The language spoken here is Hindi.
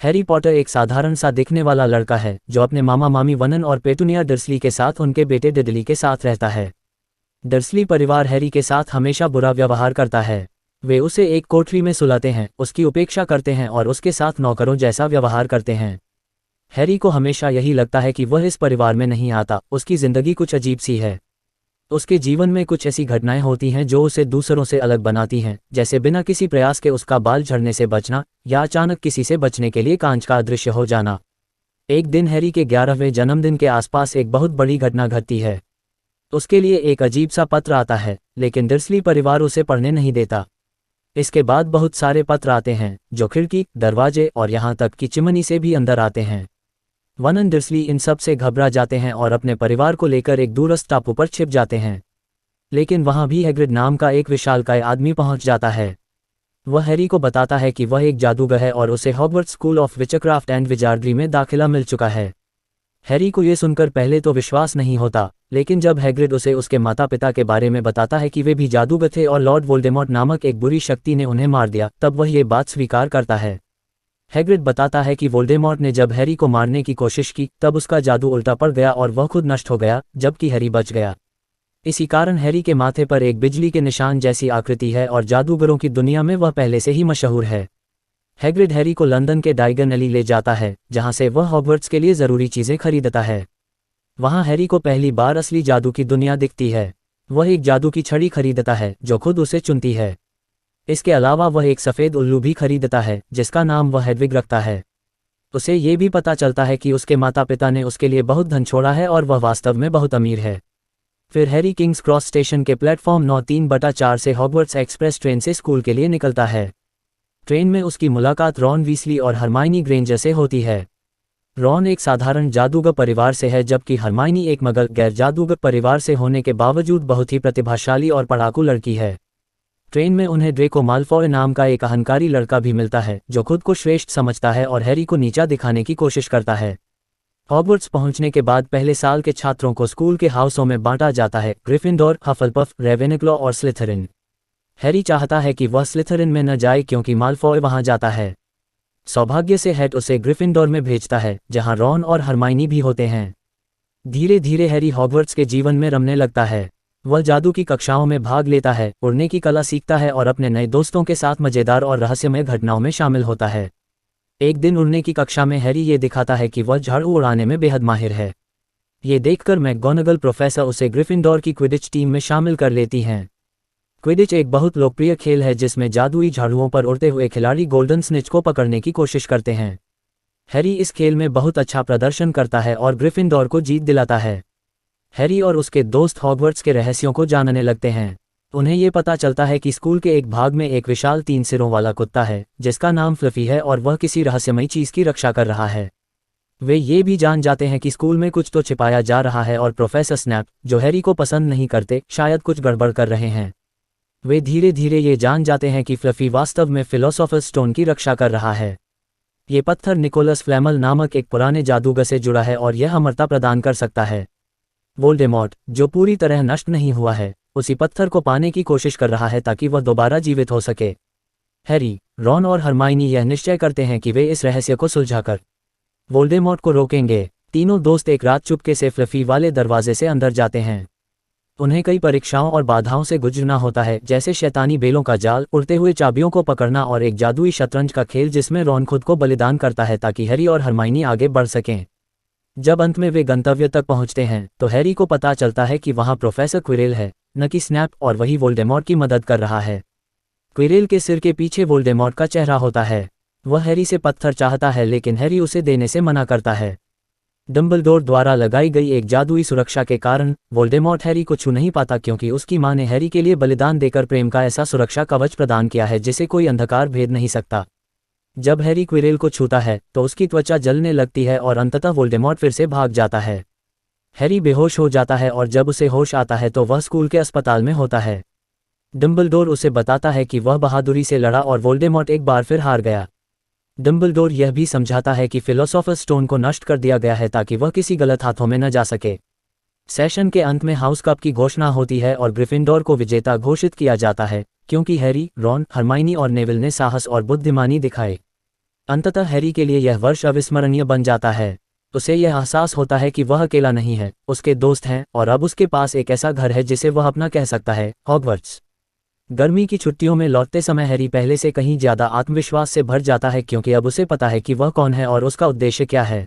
हैरी पॉटर एक साधारण सा दिखने वाला लड़का है जो अपने मामा मामी वर्नन और पेटूनिया डर्सली के साथ उनके बेटे डिडली के साथ रहता है। डर्सली परिवार हैरी के साथ हमेशा बुरा व्यवहार करता है। वे उसे एक कोठरी में सुलाते हैं, उसकी उपेक्षा करते हैं और उसके साथ नौकरों जैसा व्यवहार करते हैं। हैरी को हमेशा यही लगता है कि वह इस परिवार में नहीं आता, उसकी जिंदगी कुछ अजीब सी है। उसके जीवन में कुछ ऐसी घटनाएं होती हैं जो उसे दूसरों से अलग बनाती हैं, जैसे बिना किसी प्रयास के उसका बाल झड़ने से बचना या अचानक किसी से बचने के लिए कांच का अदृश्य हो जाना। एक दिन हैरी के 11वें जन्मदिन के आसपास एक बहुत बड़ी घटना घटती है। उसके लिए एक अजीब सा पत्र आता है, लेकिन डर्सली परिवार उसे पढ़ने नहीं देता। इसके बाद बहुत सारे पत्र आते हैं जो खिड़की, दरवाजे और यहाँ तक कि चिमनी से भी अंदर आते हैं। वर्नन डर्सली इन सब से घबरा जाते हैं और अपने परिवार को लेकर एक दूरस्थ टापू पर छिप जाते हैं। लेकिन वहाँ भी हैग्रिड नाम का एक विशालकाय आदमी पहुँच जाता है। वह हैरी को बताता है कि वह एक जादूगर है और उसे Hogwarts school of witchcraft and wizardry में दाखिला मिल चुका है। हैरी को ये सुनकर पहले तो विश्वास नहीं होता, लेकिन जब हैग्रिड उसे उसके माता पिता के बारे में बताता है कि वे भी जादूगर थे और लॉर्ड वोल्डेमॉर्ट नामक एक बुरी शक्ति ने उन्हें मार दिया, तब वह ये बात स्वीकार करता है। हैग्रिड बताता है कि वोल्डेमॉर्ट ने जब हैरी को मारने की कोशिश की तब उसका जादू उल्टा पड़ गया और वह खुद नष्ट हो गया, जबकि हैरी बच गया। इसी कारण हैरी के माथे पर एक बिजली के निशान जैसी आकृति है और जादूगरों की दुनिया में वह पहले से ही मशहूर है। हैग्रिड हैरी को लंदन के डायगन एली ले जाता है, जहां से वह हॉगवर्ट्स के लिए ज़रूरी चीज़ें खरीदता है। वहां हैरी को पहली बार असली जादू की दुनिया दिखती है। वह एक जादू की छड़ी खरीदता है जो खुद उसे चुनती है। इसके अलावा वह एक सफ़ेद उल्लू भी खरीदता है जिसका नाम वह हेडविग रखता है। उसे ये भी पता चलता है कि उसके माता पिता ने उसके लिए बहुत धन छोड़ा है और वह वास्तव में बहुत अमीर है। फिर हैरी किंग्स क्रॉस स्टेशन के प्लेटफॉर्म 9-3/4 से हॉगवर्ट्स एक्सप्रेस ट्रेन से स्कूल के लिए निकलता है। ट्रेन में उसकी मुलाकात रॉन वीसली और हरमाइनी ग्रेंजर से होती है। रॉन एक साधारण जादूगर परिवार से है, जबकि हरमाइनी एक मगर गैर जादूगर परिवार से होने के बावजूद बहुत ही प्रतिभाशाली और पढ़ाकू लड़की है। ट्रेन में उन्हें ड्रेको माल्फॉय नाम का एक अहंकारी लड़का भी मिलता है जो खुद को श्रेष्ठ समझता है और हैरी को नीचा दिखाने की कोशिश करता है। हॉगवर्ट्स पहुंचने के बाद पहले साल के छात्रों को स्कूल के हाउसों में बांटा जाता है, ग्रिफिंडोर, हफलपफ, रेवेनक्लॉ और स्लिथरिन। हैरी चाहता है कि वह स्लिथरिन में न जाए क्योंकि माल्फॉय वहां जाता है। सौभाग्य से हैड उसे ग्रिफिंडोर में भेजता है जहां रॉन और हरमाइनी भी होते हैं। धीरे धीरे हैरी हॉगवर्ट्स के जीवन में रमने लगता है। वह जादू की कक्षाओं में भाग लेता है, उड़ने की कला सीखता है और अपने नए दोस्तों के साथ मजेदार और रहस्यमय घटनाओं में शामिल होता है। एक दिन उड़ने की कक्षा में हैरी ये दिखाता है कि वह झाड़ू उड़ाने में बेहद माहिर है। ये देखकर मैकगोनागल प्रोफेसर उसे ग्रिफिंडोर की क्विडिच टीम में शामिल कर लेती हैं। क्विडिच एक बहुत लोकप्रिय खेल है जिसमें जादुई झाड़ुओं पर उड़ते हुए खिलाड़ी गोल्डन स्निच को पकड़ने की कोशिश करते हैं। हैरी इस खेल में बहुत अच्छा प्रदर्शन करता है और ग्रिफिंडोर को जीत दिलाता है। हैरी और उसके दोस्त हॉगवर्ट्स के रहस्यों को जानने लगते हैं। उन्हें ये पता चलता है कि स्कूल के एक भाग में एक विशाल 3 सिरों वाला कुत्ता है जिसका नाम फ्लफी है और वह किसी रहस्यमयी चीज़ की रक्षा कर रहा है। वे ये भी जान जाते हैं कि स्कूल में कुछ तो छिपाया जा रहा है और प्रोफेसर स्नैप, जो हैरी को पसंद नहीं करते, शायद कुछ गड़बड़ कर रहे हैं। वे धीरे धीरे ये जान जाते हैं कि फ्लफी वास्तव में फिलोसोफर्स स्टोन की रक्षा कर रहा है। ये पत्थर निकोलस फ्लैमल नामक एक पुराने जादूगर से जुड़ा है और यह अमरता प्रदान कर सकता है। वोल्डेमॉर्ट, जो पूरी तरह नष्ट नहीं हुआ है, उसी पत्थर को पाने की कोशिश कर रहा है ताकि वह दोबारा जीवित हो सके। हैरी, रॉन और हरमाइनी यह निश्चय करते हैं कि वे इस रहस्य को सुलझाकर वोल्डेमॉर्ट को रोकेंगे। तीनों दोस्त एक रात चुपके से फ्लफी वाले दरवाजे से अंदर जाते हैं। उन्हें कई परीक्षाओं और बाधाओं से गुजरना होता है, जैसे शैतानी बेलों का जाल, उड़ते हुए चाबियों को पकड़ना और एक जादुई शतरंज का खेल जिसमें रॉन खुद को बलिदान करता है ताकि हैरी और हरमाइनी आगे बढ़ सकें। जब अंत में वे गंतव्य तक पहुंचते हैं तो हैरी को पता चलता है कि वहां प्रोफेसर क्विरेल है, न कि स्नैप, और वही वोल्डेमॉर्ट की मदद कर रहा है। क्विरेल के सिर के पीछे वोल्डेमॉर्ट का चेहरा होता है। वह हैरी से पत्थर चाहता है लेकिन हैरी उसे देने से मना करता है। डंबलडोर द्वारा लगाई गई एक जादुई सुरक्षा के कारण वोल्डेमॉर्ट हैरी को छू नहीं पाता क्योंकि उसकी मां ने हैरी के लिए बलिदान देकर प्रेम का ऐसा सुरक्षा कवच प्रदान किया है जिसे कोई अंधकार भेद नहीं सकता। जब हैरी क्विरेल को छूता है तो उसकी त्वचा जलने लगती है और अंततः वोल्डेमॉर्ट फिर से भाग जाता है। हैरी बेहोश हो जाता है और जब उसे होश आता है तो वह स्कूल के अस्पताल में होता है। डंबलडोर उसे बताता है कि वह बहादुरी से लड़ा और वोल्डेमॉर्ट एक बार फिर हार गया। डंबलडोर यह भी समझाता है कि फिलोसोफर्स स्टोन को नष्ट कर दिया गया है ताकि वह किसी गलत हाथों में न जा सके। सेशन के अंत में हाउस कप की घोषणा होती है और ग्रिफिंडोर को विजेता घोषित किया जाता है क्योंकि हैरी, रॉन, हरमाइनी और नेविल ने साहस और बुद्धिमानी दिखाए। अंततः हैरी के लिए यह वर्ष अविस्मरणीय बन जाता है। उसे यह एहसास होता है कि वह अकेला नहीं है, उसके दोस्त हैं और अब उसके पास एक ऐसा घर है जिसे वह अपना कह सकता है, हॉगवर्ट्स। गर्मी की छुट्टियों में लौटते समय हैरी पहले से कहीं ज़्यादा आत्मविश्वास से भर जाता है क्योंकि अब उसे पता है कि वह कौन है और उसका उद्देश्य क्या है।